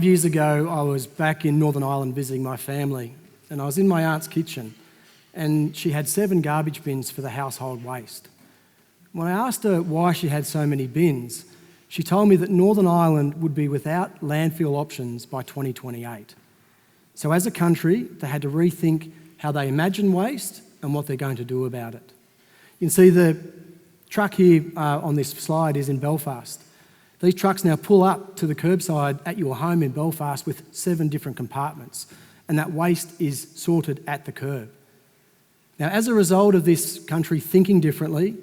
Years ago, I was back in Northern Ireland visiting my family, and I was in my aunt's kitchen, and she had 7 garbage bins for the household waste. When I asked her why she had so many bins, she told me that Northern Ireland would be without landfill options by 2028. So as a country, they had to rethink how they imagine waste and what they're going to do about it. You can see the truck here on this slide is in Belfast. These trucks now pull up to the curbside at your home in Belfast with 7 different compartments, and that waste is sorted at the curb. Now, as a result of this country thinking differently,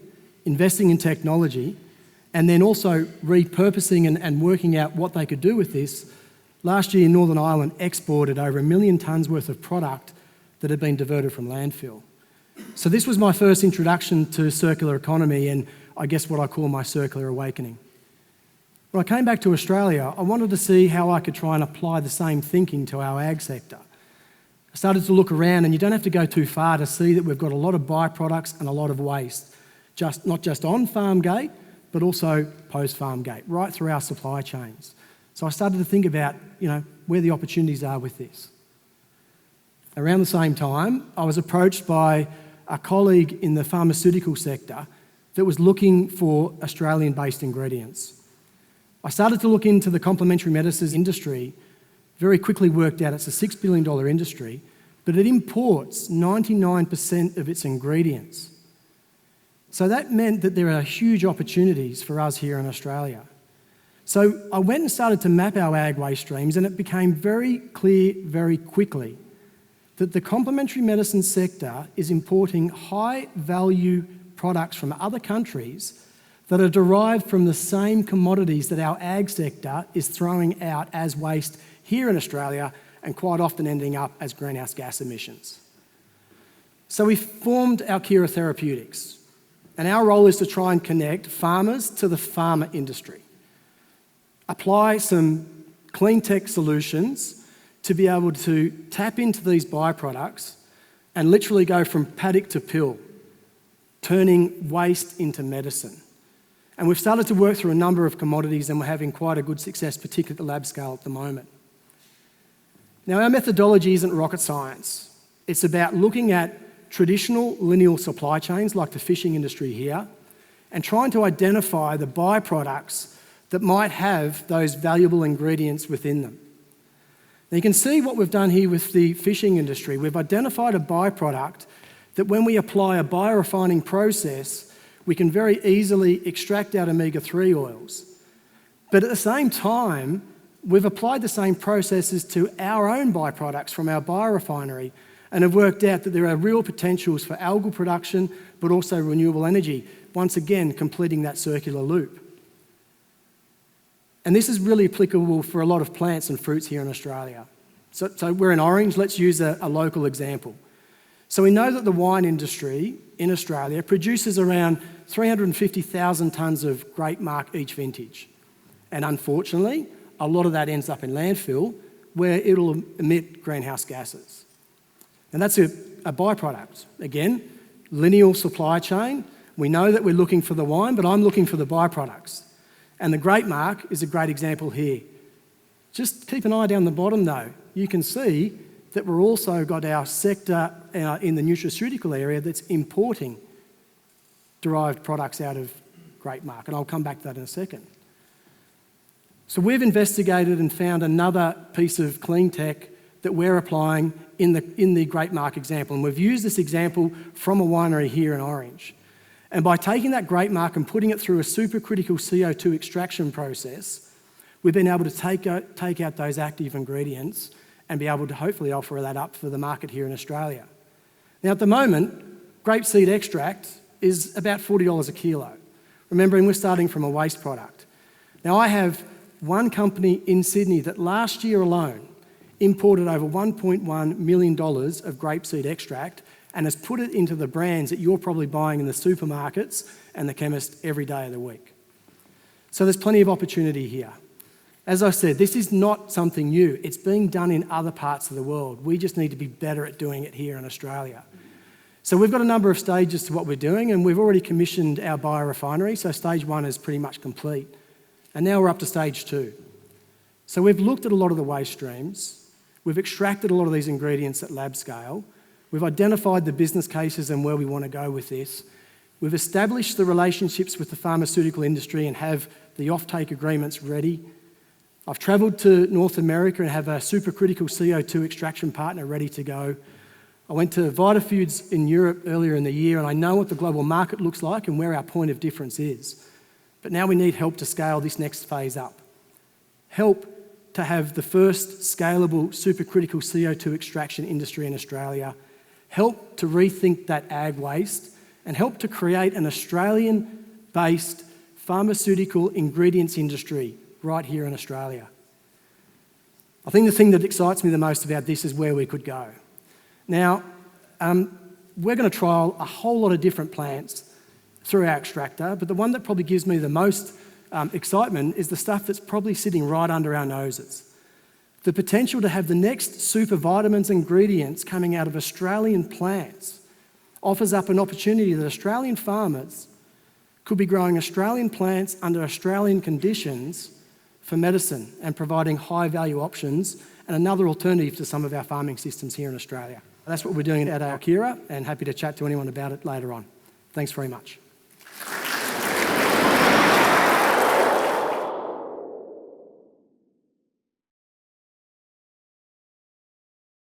investing in technology, and then also repurposing and working out what they could do with this, last year Northern Ireland exported over 1 million tonnes worth of product that had been diverted from landfill. So this was my first introduction to circular economy and I guess what I call my circular awakening. When I came back to Australia, I wanted to see how I could try and apply the same thinking to our ag sector. I started to look around, and you don't have to go too far to see that we've got a lot of byproducts and a lot of waste, not just on farm gate, but also post-farm gate, right through our supply chains. So I started to think about, where the opportunities are with this. Around the same time, I was approached by a colleague in the pharmaceutical sector that was looking for Australian-based ingredients. I started to look into the complementary medicines industry, very quickly worked out it's a $6 billion industry, but it imports 99% of its ingredients. So that meant that there are huge opportunities for us here in Australia. So I went and started to map our ag waste streams, and it became very clear very quickly that the complementary medicine sector is importing high-value products from other countries that are derived from the same commodities that our ag sector is throwing out as waste here in Australia and quite often ending up as greenhouse gas emissions. So we formed Alkiira Therapeutics, and our role is to try and connect farmers to the pharma industry, apply some clean tech solutions to be able to tap into these byproducts and literally go from paddock to pill, turning waste into medicine. And we've started to work through a number of commodities, and we're having quite a good success, particularly at the lab scale at the moment. Now, our methodology isn't rocket science. It's about looking at traditional lineal supply chains like the fishing industry here and trying to identify the byproducts that might have those valuable ingredients within them. Now, you can see what we've done here with the fishing industry. We've identified a byproduct that when we apply a biorefining process, we can very easily extract out omega-3 oils. But at the same time, we've applied the same processes to our own byproducts from our biorefinery and have worked out that there are real potentials for algal production, but also renewable energy, once again completing that circular loop. And this is really applicable for a lot of plants and fruits here in Australia. So we're in Orange, let's use a local example. So we know that the wine industry in Australia produces around 350,000 tonnes of grape marc each vintage. And unfortunately, a lot of that ends up in landfill where it'll emit greenhouse gases. And that's a byproduct. Again, lineal supply chain. We know that we're looking for the wine, but I'm looking for the byproducts. And the grape marc is a great example here. Just keep an eye down the bottom though. You can see that we've also got our sector in the nutraceutical area that's importing derived products out of grape marc, and I'll come back to that in a second. So we've investigated and found another piece of clean tech that we're applying in the grape marc example, and we've used this example from a winery here in Orange. And by taking that grape marc and putting it through a supercritical CO2 extraction process, we've been able to take out those active ingredients and be able to hopefully offer that up for the market here in Australia. Now at the moment, grapeseed extract is about $40 a kilo, remembering we're starting from a waste product. Now I have one company in Sydney that last year alone imported over $1.1 million of grapeseed extract and has put it into the brands that you're probably buying in the supermarkets and the chemist every day of the week. So there's plenty of opportunity here. As I said, this is not something new. It's being done in other parts of the world. We just need to be better at doing it here in Australia. So we've got a number of stages to what we're doing, and we've already commissioned our biorefinery, so stage 1 is pretty much complete. And now we're up to stage 2. So we've looked at a lot of the waste streams, we've extracted a lot of these ingredients at lab scale, we've identified the business cases and where we want to go with this, we've established the relationships with the pharmaceutical industry and have the offtake agreements ready. I've travelled to North America and have a supercritical CO2 extraction partner ready to go. I went to Vitafoods in Europe earlier in the year and I know what the global market looks like and where our point of difference is. But now we need help to scale this next phase up. Help to have the first scalable supercritical CO2 extraction industry in Australia. Help to rethink that ag waste and help to create an Australian-based pharmaceutical ingredients industry right here in Australia. I think the thing that excites me the most about this is where we could go. Now, we're going to trial a whole lot of different plants through our extractor, but the one that probably gives me the most excitement is the stuff that's probably sitting right under our noses. The potential to have the next super vitamins ingredients coming out of Australian plants offers up an opportunity that Australian farmers could be growing Australian plants under Australian conditions for medicine and providing high-value options and another alternative to some of our farming systems here in Australia. That's what we're doing at Alkiira, and happy to chat to anyone about it later on. Thanks very much.